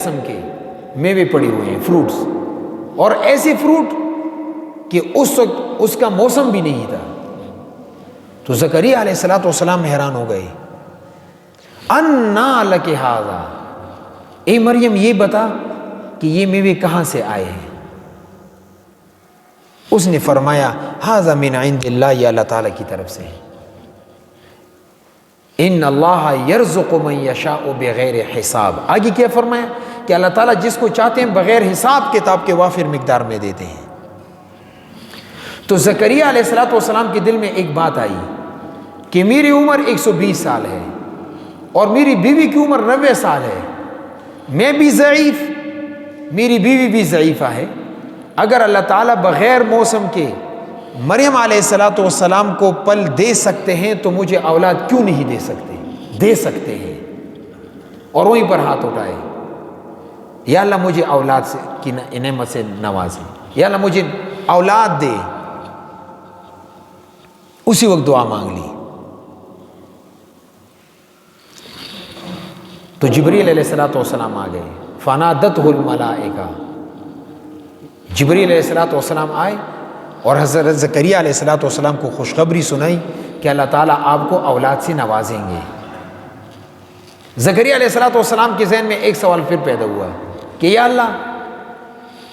قسم کے میوے پڑے ہوئے ہیں، فروٹس، اور ایسے فروٹ کہ اس وقت اس کا موسم بھی نہیں تھا. تو زکریا علیہ الصلوۃ والسلام حیران ہو گئے، انا لک ھذا، اے مریم یہ بتا کہ یہ میوے کہاں سے آئے ہیں؟ اس نے فرمایا ھذا من عند اللہ، یہ اللہ تعالیٰ کی طرف سے ہے. ان اللہ یرزق من یشاء بغیر حساب. آگے کیا فرمایا کہ اللہ تعالیٰ جس کو چاہتے ہیں بغیر حساب کتاب کے وافر مقدار میں دیتے ہیں. تو زکریا علیہ الصلوۃ والسلام کے دل میں ایک بات آئی کہ میری عمر 120 سال ہے اور میری بیوی کی عمر 90 سال ہے، میں بھی ضعیف، میری بیوی بھی ضعیفہ ہے. اگر اللہ تعالیٰ بغیر موسم کے مریم علیہ الصلوۃ والسلام کو پل دے سکتے ہیں تو مجھے اولاد کیوں نہیں دے سکتے؟ دے سکتے ہیں. اور وہیں پر ہاتھ اٹھائے، یا اللہ مجھے اولاد سے کی نعمت سے نوازے، یا اللہ مجھے اولاد دے. اسی وقت دعا مانگ لی. تو جبریل علیہ الصلوۃ والسلام آ گئے، فنادتہ الملائکہ. جبریل علیہ الصلوۃ والسلام آئے اور حضرت زکریا علیہ الصلوۃ والسلام کو خوشخبری سنائی کہ اللہ تعالیٰ آپ کو اولاد سے نوازیں گے. زکریا علیہ الصلوۃ والسلام کے ذہن میں ایک سوال پھر پیدا ہوا کہ یا اللہ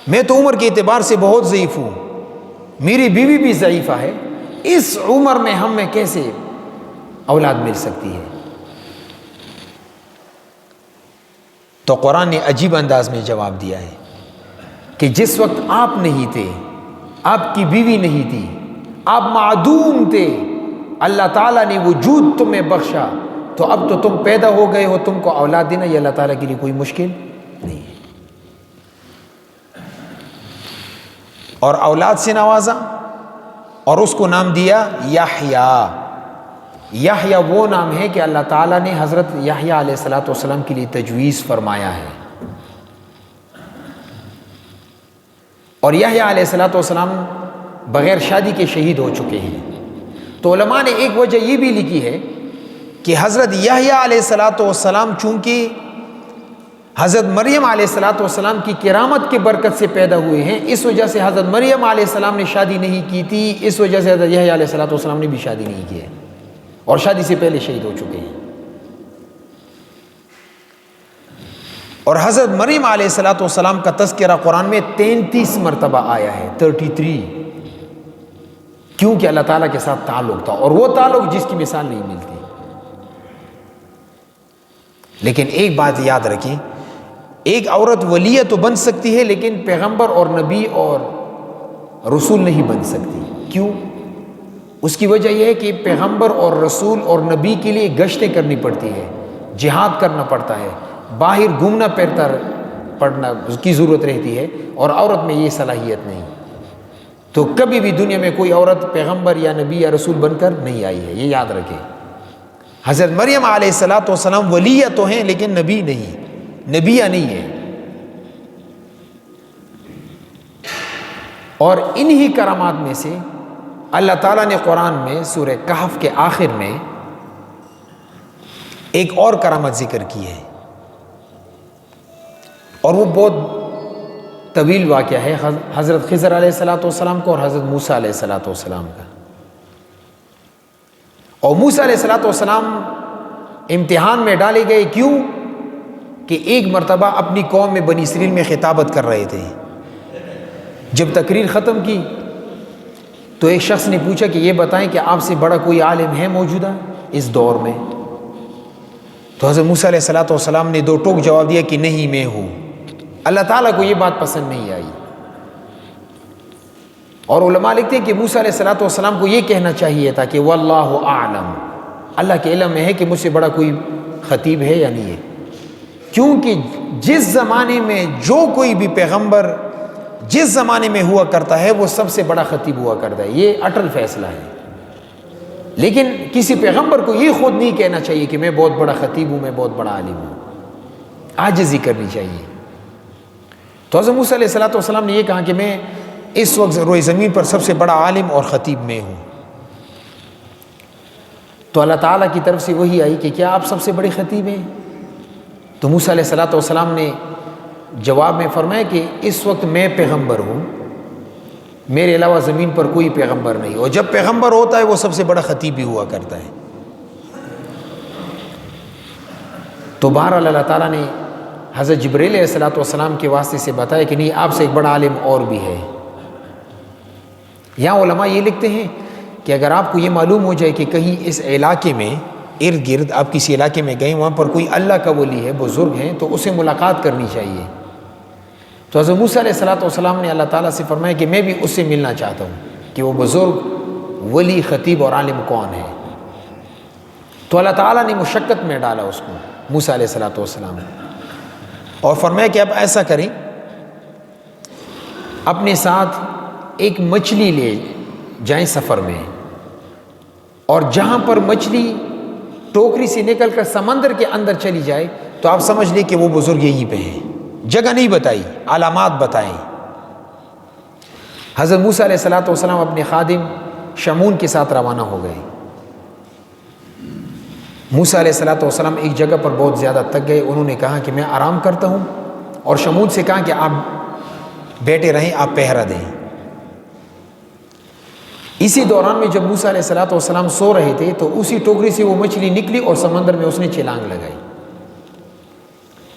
میں تو عمر کے اعتبار سے بہت ضعیف ہوں، میری بیوی بھی ضعیفہ ہے، اس عمر میں ہمیں کیسے اولاد مل سکتی ہے؟ تو قرآن نے عجیب انداز میں جواب دیا ہے کہ جس وقت آپ نہیں تھے، آپ کی بیوی نہیں تھی، آپ معدوم تھے، اللہ تعالیٰ نے وجود تمہیں بخشا، تو اب تو تم پیدا ہو گئے ہو، تم کو اولاد دینا یہ اللہ تعالیٰ کے لیے کوئی مشکل نہیں ہے. اور اولاد سے نوازا اور اس کو نام دیا یحییٰ. یحییٰ وہ نام ہے کہ اللہ تعالیٰ نے حضرت یحییٰ علیہ الصلوۃ والسلام کے لیے تجویز فرمایا ہے. اور یحییٰ علیہ الصلوۃ والسلام بغیر شادی کے شہید ہو چکے ہیں. تو علماء نے ایک وجہ یہ بھی لکھی ہے کہ حضرت یحییٰ علیہ الصلوۃ والسلام چونکہ حضرت مریم علیہ الصلوۃ والسلام کی کرامت کے برکت سے پیدا ہوئے ہیں، اس وجہ سے حضرت مریم علیہ السلام نے شادی نہیں کی تھی، اس وجہ سے حضرت یحییٰ علیہ الصلوۃ والسلام نے بھی شادی نہیں کی ہے اور شادی سے پہلے شہید ہو چکے ہیں. اور حضرت مریم علیہ الصلوۃ والسلام کا تذکرہ قرآن میں 33 مرتبہ آیا ہے، 33، کیونکہ اللہ تعالیٰ کے ساتھ تعلق تھا، اور وہ تعلق جس کی مثال نہیں ملتی. لیکن ایک بات یاد رکھیں، ایک عورت ولیہ تو بن سکتی ہے لیکن پیغمبر اور نبی اور رسول نہیں بن سکتی. کیوں؟ اس کی وجہ یہ ہے کہ پیغمبر اور رسول اور نبی کے لیے گشتیں کرنی پڑتی ہے، جہاد کرنا پڑتا ہے، باہر گھومنا پھرتا پڑنا اس کی ضرورت رہتی ہے، اور عورت میں یہ صلاحیت نہیں. تو کبھی بھی دنیا میں کوئی عورت پیغمبر یا نبی یا رسول بن کر نہیں آئی ہے، یہ یاد رکھیں. حضرت مریم علیہ الصلوۃ والسلام ولیہ تو ہیں لیکن نبی نہیں، نبیہ نہیں ہے. اور انہی کرامات میں سے اللہ تعالیٰ نے قرآن میں سورہ کہف کے آخر میں ایک اور کرامت ذکر کی ہے، اور وہ بہت طویل واقعہ ہے، حضرت خضر علیہ الصلوۃ والسلام کو اور حضرت موسیٰ علیہ الصلوۃ والسلام کا. اور موسیٰ علیہ الصلوۃ والسلام امتحان میں ڈالے گئے. کیوں؟ کہ ایک مرتبہ اپنی قوم میں بنی اسرائیل میں خطابت کر رہے تھے. جب تقریر ختم کی تو ایک شخص نے پوچھا کہ یہ بتائیں کہ آپ سے بڑا کوئی عالم ہے موجودہ اس دور میں؟ تو حضرت موسیٰ علیہ الصلوۃ والسلام نے دو ٹوک جواب دیا کہ نہیں میں ہوں. اللہ تعالیٰ کو یہ بات پسند نہیں آئی، اور علماء لکھتے ہیں کہ موسیٰ علیہ الصلوۃ والسلام کو یہ کہنا چاہیے تھا کہ واللہ اعلم، اللہ کے علم میں ہے کہ مجھ سے بڑا کوئی خطیب ہے یا نہیں ہے. کیونکہ جس زمانے میں جو کوئی بھی پیغمبر جس زمانے میں ہوا کرتا ہے وہ سب سے بڑا خطیب ہوا کرتا ہے، یہ اٹل فیصلہ ہے. لیکن کسی پیغمبر کو یہ خود نہیں کہنا چاہیے کہ میں بہت بڑا خطیب ہوں، میں بہت بڑا عالم ہوں، عاجزی کرنی چاہیے. تو حضرت موسیٰ علیہ الصلوۃ والسلام نے یہ کہا کہ میں اس وقت روئے زمین پر سب سے بڑا عالم اور خطیب میں ہوں. تو اللہ تعالیٰ کی طرف سے وہی آئی کہ کیا آپ سب سے بڑے خطیب ہیں؟ تو موسیٰ علیہ الصلوۃ والسلام نے جواب میں فرمایا کہ اس وقت میں پیغمبر ہوں، میرے علاوہ زمین پر کوئی پیغمبر نہیں، اور جب پیغمبر ہوتا ہے وہ سب سے بڑا خطیب بھی ہوا کرتا ہے۔ تو بہرحال اللہ تعالیٰ نے حضرت جبریل علیہ السلام کے واسطے سے بتایا کہ نہیں، آپ سے ایک بڑا عالم اور بھی ہے۔ یہاں علماء یہ لکھتے ہیں کہ اگر آپ کو یہ معلوم ہو جائے کہ کہیں اس علاقے میں ارد گرد آپ کسی علاقے میں گئے، وہاں پر کوئی اللہ کا ولی ہے، بزرگ ہیں، تو اسے ملاقات کرنی چاہیے۔ تو حضرت موسیٰ علیہ السلام نے اللہ تعالیٰ سے فرمایا کہ میں بھی اس سے ملنا چاہتا ہوں کہ وہ بزرگ ولی خطیب اور عالم کون ہے۔ تو اللہ تعالیٰ نے مشقت میں ڈالا اس کو، موسیٰ علیہ السلام، اور فرمایا کہ اب ایسا کریں، اپنے ساتھ ایک مچھلی لے جائیں سفر میں، اور جہاں پر مچھلی ٹوکری سے نکل کر سمندر کے اندر چلی جائے تو آپ سمجھ لیں کہ وہ بزرگ یہیں پہ ہیں۔ جگہ نہیں بتائی، علامات بتائیں۔ حضرت موسیٰ علیہ السلام اپنے خادم شمون کے ساتھ روانہ ہو گئے۔ موسیٰ علیہ السلام ایک جگہ پر بہت زیادہ تک گئے، انہوں نے کہا کہ میں آرام کرتا ہوں، اور شمون سے کہا کہ آپ بیٹھے رہیں، آپ پہرا دیں۔ اسی دوران میں جب موسیٰ علیہ السلام سو رہے تھے تو اسی ٹوکری سے وہ مچھلی نکلی اور سمندر میں اس نے چھلانگ لگائی،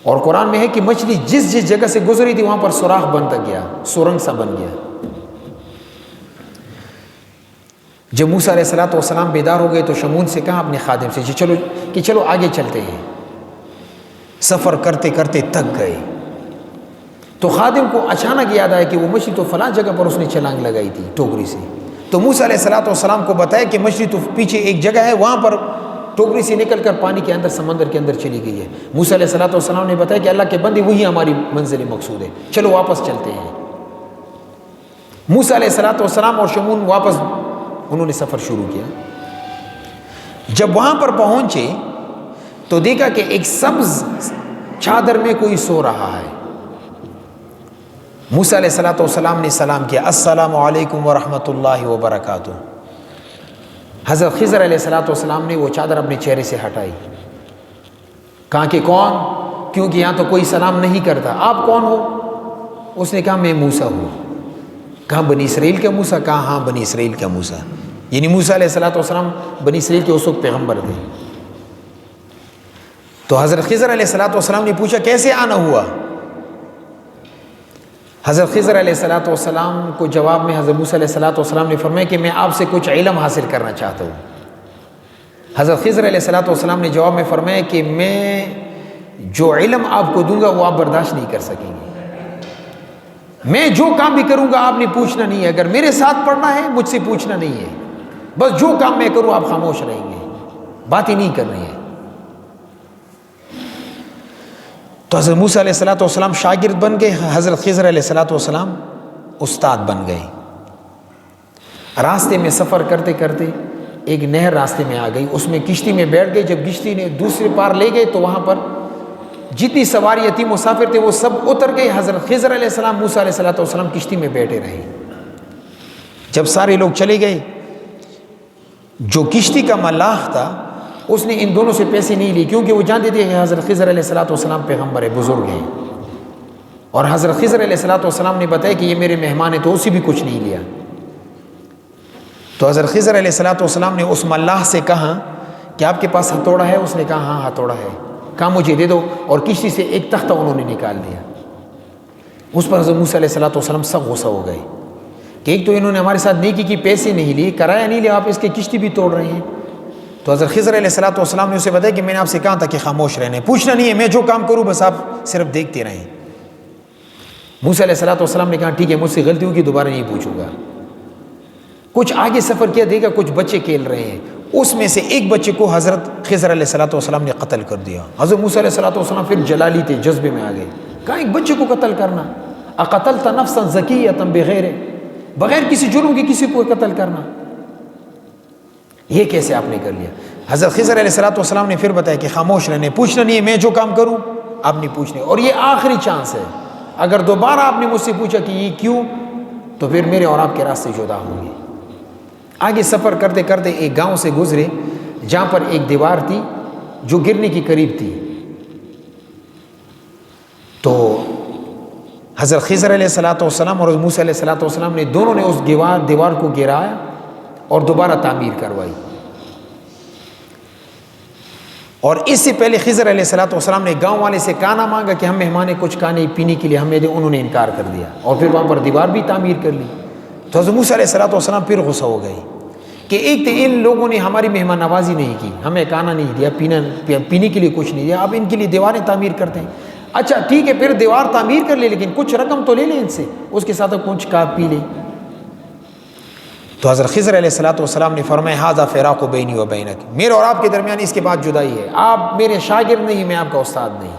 اور قرآن میں ہے کہ مچھلی جس جس جگہ سے گزری تھی وہاں پر سوراخ بنتا گیا، سرنگ سا بن گیا۔ جب موسیٰ علیہ السلام بیدار ہو گئے تو شمون سے کہا اپنے خادم سے چلو آگے چلتے ہیں۔ سفر کرتے کرتے تک گئے تو خادم کو اچانک یاد آیا کہ وہ مچھلی تو فلاں جگہ پر اس نے چھلانگ لگائی تھی ٹوکری سے۔ تو موسیٰ علیہ السلام کو بتایا کہ مچھلی تو پیچھے ایک جگہ ہے، وہاں پر ٹوکری سے نکل کر پانی کے اندر سمندر کے اندر چلی گئی ہے۔ موسیٰ علیہ السلام نے بتایا کہ اللہ کے بندے وہی ہماری منزل مقصود ہے، چلو واپس چلتے ہیں۔ موسیٰ علیہ السلام اور شمون واپس انہوں نے سفر شروع کیا۔ جب وہاں پر پہنچے تو دیکھا کہ ایک سبز چادر میں کوئی سو رہا ہے۔ موسیٰ علیہ السلام نے سلام کیا، السلام علیکم ورحمۃ اللہ وبرکاتہ۔ حضرت خضر علیہ السلام نے وہ چادر اپنے چہرے سے ہٹائی، کہا کہ کون؟ کیونکہ یہاں تو کوئی سلام نہیں کرتا، آپ کون ہو؟ اس نے کہا میں موسیٰ ہوں۔ کہا بنی اسرائیل کا موسیٰ؟ کہا ہاں بنی اسرائیل کا موسیٰ، یعنی موسیٰ علیہ السلام بنی اسرائیل کے اس وقت پیغمبر تھے۔ تو حضرت خضر علیہ السلام نے پوچھا کیسے آنا ہوا؟ حضرت خضر علیہ السلام کو جواب میں حضرت موسیٰ علیہ السلام نے فرمایا کہ میں آپ سے کچھ علم حاصل کرنا چاہتا ہوں۔ حضرت خضر علیہ السلام نے جواب میں فرمایا کہ میں جو علم آپ کو دوں گا وہ آپ برداشت نہیں کر سکیں گے، میں جو کام بھی کروں گا آپ نے پوچھنا نہیں ہے، اگر میرے ساتھ پڑھنا ہے مجھ سے پوچھنا نہیں ہے، بس جو کام میں کروں آپ خاموش رہیں گے، بات ہی نہیں کرنی ہے۔ تو حضرت موسیٰ علیہ السلام شاگرد بن گئے، حضرت خضر علیہ السلام استاد بن گئے۔ راستے میں سفر کرتے کرتے ایک نہر راستے میں آ گئی، اس میں کشتی میں بیٹھ گئے۔ جب کشتی نے دوسرے پار لے گئے تو وہاں پر جتنی سواری یتیم مسافر تھے وہ سب اتر گئے۔ حضرت خضر علیہ السلام موسیٰ علیہ السلام کشتی میں بیٹھے رہے۔ جب سارے لوگ چلے گئے، جو کشتی کا ملاح تھا اس نے ان دونوں سے پیسے نہیں لیے، کیونکہ وہ جانتے تھے کہ حضرت خضر علیہ السلام پیغمبر ہے، بزرگ ہیں، اور حضرت خضر علیہ السلام نے بتایا کہ یہ میرے مہمان ہیں، تو اسی بھی کچھ نہیں لیا۔ تو حضرت خضر علیہ السلام نے اس ملاح سے کہا کہ آپ کے پاس ہتھوڑا ہے؟ اس نے کہا ہاں ہتھوڑا ہے۔ کہا مجھے دے دو، اور کشتی سے ایک تختہ انہوں نے نکال دیا۔ اس پر حضرت موسیٰ علیہ السلام سب غصہ ہو گئے کہ ایک تو انہوں نے ہمارے ساتھ نیکی کی، پیسے نہیں لیے، کرایہ نہیں لیا، آپ اس کی کشتی بھی توڑ رہے ہیں۔ تو حضرت خضر علیہ السلام نے اسے بتایا کہ میں نے آپ سے کہا تھا کہ خاموش رہنے، پوچھنا نہیں ہے، میں جو کام کروں بس آپ صرف دیکھتے رہیں۔ موسیٰ علیہ السلام نے کہا ٹھیک ہے، مجھ سے غلطی ہوگی، دوبارہ نہیں پوچھوں گا۔ کچھ آگے سفر کیا، دیکھا کچھ بچے کھیل رہے ہیں، اس میں سے ایک بچے کو حضرت خضر علیہ السلام نے قتل کر دیا۔ حضرت موسیٰ علیہ السلام پھر جلالی تھے، جذبے میں آ گئے، کہا ایک بچے کو قتل کرنا، اقتلت نفسا زکیۃ بغیر کسی جرم کے کسی کو قتل کرنا، یہ کیسے آپ نے کر لیا؟ حضرت خضر علیہ السلام نے پھر بتایا کہ خاموش رہنے، پوچھنا نہیں ہے، میں جو کام کروں آپ نے پوچھنے، اور یہ آخری چانس ہے، اگر دوبارہ آپ نے مجھ سے پوچھا کہ یہ کیوں تو پھر میرے اور آپ کے راستے جدا ہوں گے۔ آگے سفر کرتے کرتے ایک گاؤں سے گزرے جہاں پر ایک دیوار تھی جو گرنے کی قریب تھی۔ تو حضرت خضر علیہ الصلوۃ والسلام اور حضرت موسیٰ علیہ الصلوۃ والسلام نے دونوں نے اس دیوار کو گرایا اور دوبارہ تعمیر کروائی. اور اس سے پہلے خضر علیہ الصلوۃ والسلام نے گاؤں والے سے کانا مانگا کہ ہم مہمان کچھ کھانے پینے کے لیے ہمیں دے، انہوں نے انکار کر دیا اور پھر وہاں پر دیوار بھی تعمیر کر لی. تو حضرت موسیٰ علیہ الصلوۃ والسلام پھر غصہ ہو گئے کہ ایک تو ان لوگوں نے ہماری مہمان نوازی نہیں کی، ہمیں کھانا نہیں دیا، پینے کے لیے کچھ نہیں دیا، اب ان کے لیے دیواریں تعمیر کرتے ہیں. اچھا ٹھیک ہے، پھر دیوار تعمیر کر لے لیکن کچھ رقم تو لے لیں ان سے، اس کے ساتھ کچھ کھا پی لیں. تو حضرت خضر علیہ الصلوۃ والسلام نے فرمایا ھذا فراق بینی و بینک، میرے اور آپ کے درمیان اس کے بعد جدائی ہے، آپ میرے شاگرد نہیں، میں آپ کا استاد نہیں.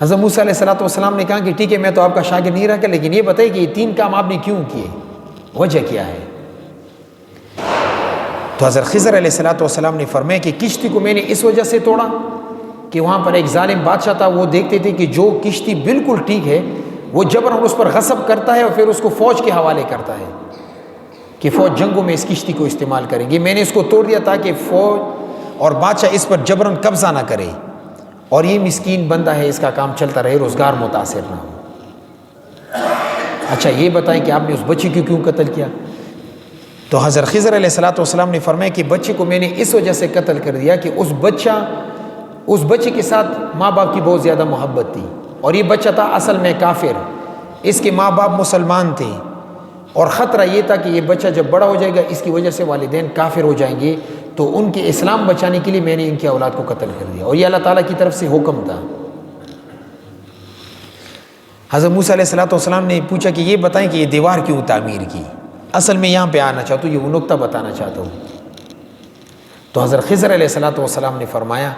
حضرت موسیٰ علیہ الصلوۃ والسلام نے کہا کہ ٹھیک ہے میں تو آپ کا شاگرد نہیں رہا، لیکن یہ بتائیے کہ یہ 3 کام آپ نے کیوں کیے، وجہ کیا ہے؟ تو حضرت خضر علیہ الصلوۃ والسلام نے فرمایا کہ کشتی کو میں نے اس وجہ سے توڑا کہ وہاں پر ایک ظالم بادشاہ تھا، وہ دیکھتے تھے کہ جو کشتی بالکل ٹھیک ہے وہ جبراً اس پر غصب کرتا ہے اور پھر اس کو فوج کے حوالے کرتا ہے کہ فوج جنگوں میں اس کشتی کو استعمال کریں گے. میں نے اس کو توڑ دیا تاکہ فوج اور بادشاہ اس پر جبراً قبضہ نہ کرے، اور یہ مسکین بندہ ہے، اس کا کام چلتا رہے، روزگار متاثر نہ ہو. اچھا یہ بتائیں کہ آپ نے اس بچے کو کیوں قتل کیا؟ تو حضرت خضر علیہ الصلوۃ والسلام نے فرمایا کہ بچے کو میں نے اس وجہ سے قتل کر دیا کہ اس بچے کے ساتھ ماں باپ کی بہت زیادہ محبت تھی، اور یہ بچہ تھا اصل میں کافر، اس کے ماں باپ مسلمان تھے، اور خطرہ یہ تھا کہ یہ بچہ جب بڑا ہو جائے گا اس کی وجہ سے والدین کافر ہو جائیں گے، تو ان کے اسلام بچانے کے لیے میں نے ان کی اولاد کو قتل کر دیا، اور یہ اللہ تعالیٰ کی طرف سے حکم تھا. حضرت موسیٰ علیہ الصلوۃ والسلام نے پوچھا کہ یہ بتائیں کہ یہ دیوار کیوں تعمیر کی؟ اصل میں یہاں پہ آنا چاہتا ہوں، یہ وہ نقطہ بتانا چاہتا ہوں. تو حضرت خضر علیہ الصلوۃ والسلام نے فرمایا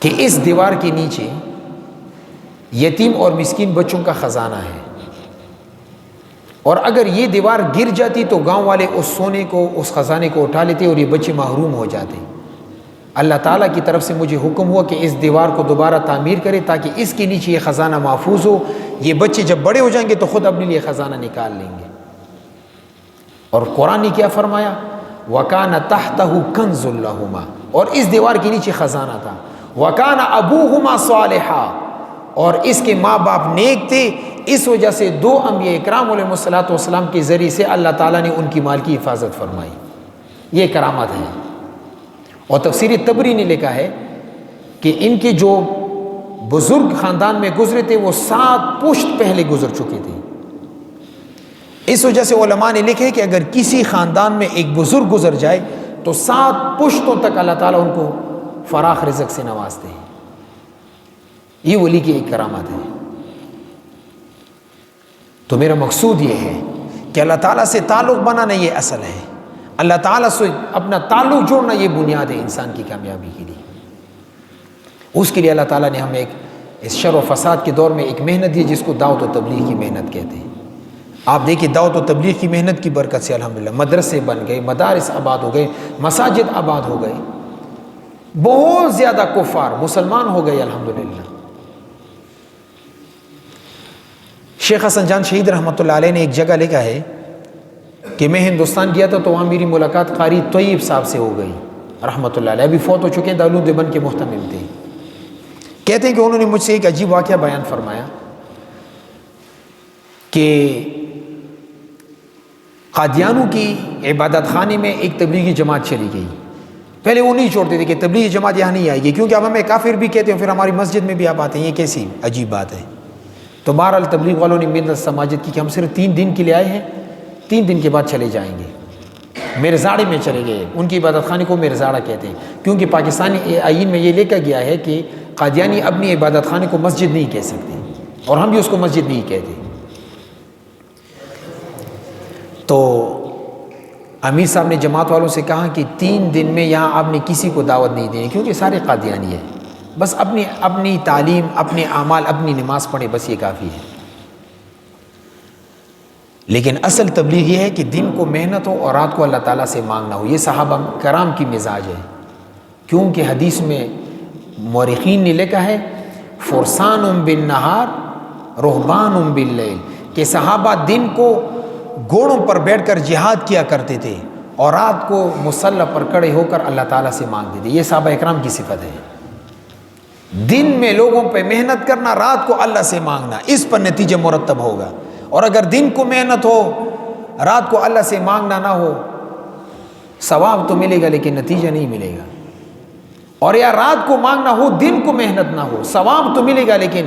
کہ اس دیوار کے نیچے یتیم اور مسکین بچوں کا خزانہ ہے، اور اگر یہ دیوار گر جاتی تو گاؤں والے اس سونے کو، اس خزانے کو اٹھا لیتے اور یہ بچے محروم ہو جاتے. اللہ تعالیٰ کی طرف سے مجھے حکم ہوا کہ اس دیوار کو دوبارہ تعمیر کرے تاکہ اس کے نیچے یہ خزانہ محفوظ ہو، یہ بچے جب بڑے ہو جائیں گے تو خود اپنے لیے خزانہ نکال لیں گے. اور قرآن نے کیا فرمایا؟ وَكَانَ تَحْتَهُ كَنْزٌ لَهُمَا، اور اس دیوار کے نیچے خزانہ تھا. وَكَانَ أَبُوهُمَا صَالِحًا، اور اس کے ماں باپ نیک تھے، اس وجہ سے 2 انبیاء اکرام علیہ الصلوۃ والسلام کے ذریعے سے اللہ تعالیٰ نے ان کی مال کی حفاظت فرمائی. یہ کرامت ہے. اور تفسیر طبری نے لکھا ہے کہ ان کے جو بزرگ خاندان میں گزرے تھے وہ 7 پشت پہلے گزر چکے تھے. اس وجہ سے علماء نے لکھے کہ اگر کسی خاندان میں ایک بزرگ گزر جائے تو 7 پشتوں تک اللہ تعالیٰ ان کو فراخ رزق سے نوازتے ہیں. یہ ولی کی ایک کرامت ہے. تو میرا مقصود یہ ہے کہ اللہ تعالیٰ سے تعلق بنانا یہ اصل ہے، اللہ تعالیٰ سے اپنا تعلق جوڑنا یہ بنیاد ہے انسان کی کامیابی کے لیے. اس کے لیے اللہ تعالیٰ نے ہمیں اس شر و فساد کے دور میں ایک محنت دی جس کو دعوت و تبلیغ کی محنت کہتے ہیں. آپ دیکھیں دعوت و تبلیغ کی محنت کی برکت سے الحمدللہ مدرسے بن گئے، مدارس آباد ہو گئے، مساجد آباد ہو گئے، بہت زیادہ کفار مسلمان ہو گئے الحمدللہ. شیخ حسن جان شہید رحمۃ اللہ علیہ نے ایک جگہ لکھا ہے کہ میں ہندوستان گیا تھا تو وہاں میری ملاقات قاری طیب صاحب سے ہو گئی رحمۃ اللہ علیہ، ابھی فوت ہو چکے ہیں، دارالعلوم دیوبند کے محتمم تھے. کہتے ہیں کہ انہوں نے مجھ سے ایک عجیب واقعہ بیان فرمایا کہ قادیانوں کی عبادت خانے میں ایک تبلیغی جماعت چلی گئی. پہلے وہ نہیں چھوڑتے تھے کہ تبلیغی جماعت یہاں نہیں آئے گی کیونکہ اب ہمیں کافر بھی کہتے ہیں، پھر ہماری مسجد میں بھی آپ آتے ہیں، یہ کیسی عجیب بات ہے. تو بہرحال تبلیغ والوں نے محنت سماجت کی کہ ہم صرف 3 دن کے لیے آئے ہیں، 3 دن کے بعد چلے جائیں گے. مرزاڑے میں چلے گئے، ان کی عبادت خانے کو مرزاڑا کہتے ہیں کیونکہ پاکستانی آئین میں یہ لکھا گیا ہے کہ قادیانی اپنی عبادت خانے کو مسجد نہیں کہہ سکتے، اور ہم بھی اس کو مسجد نہیں کہتے. تو امیر صاحب نے جماعت والوں سے کہا کہ 3 دن میں یہاں آپ نے کسی کو دعوت نہیں دینی کیونکہ سارے قادیانی ہیں، بس اپنی تعلیم، اپنے اعمال، اپنی نماز پڑھیں، بس یہ کافی ہے. لیکن اصل تبلیغ یہ ہے کہ دن کو محنت ہو اور رات کو اللہ تعالیٰ سے مانگنا ہو. یہ صحابہ کرام کی مزاج ہے، کیونکہ حدیث میں مورخین نے لکھا ہے فرسان بالنہار رہبان باللیل، کہ صحابہ دن کو گھوڑوں پر بیٹھ کر جہاد کیا کرتے تھے اور رات کو مصلی پر کھڑے ہو کر اللہ تعالیٰ سے مانگتے تھے. یہ صحابہ اکرام کی صفت ہے. دن میں لوگوں پہ محنت کرنا، رات کو اللہ سے مانگنا، اس پر نتیجہ مرتب ہوگا۔ اور اگر دن کو محنت ہو، رات کو اللہ سے مانگنا نہ ہو، ثواب تو ملے گا لیکن نتیجہ نہیں ملے گا۔ اور یا رات کو مانگنا ہو، دن کو محنت نہ ہو، ثواب تو ملے گا لیکن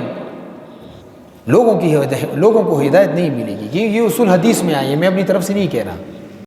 لوگوں کو ہدایت نہیں ملے گی۔ یہ اصول حدیث میں آئی ہے، میں اپنی طرف سے نہیں کہہ رہا۔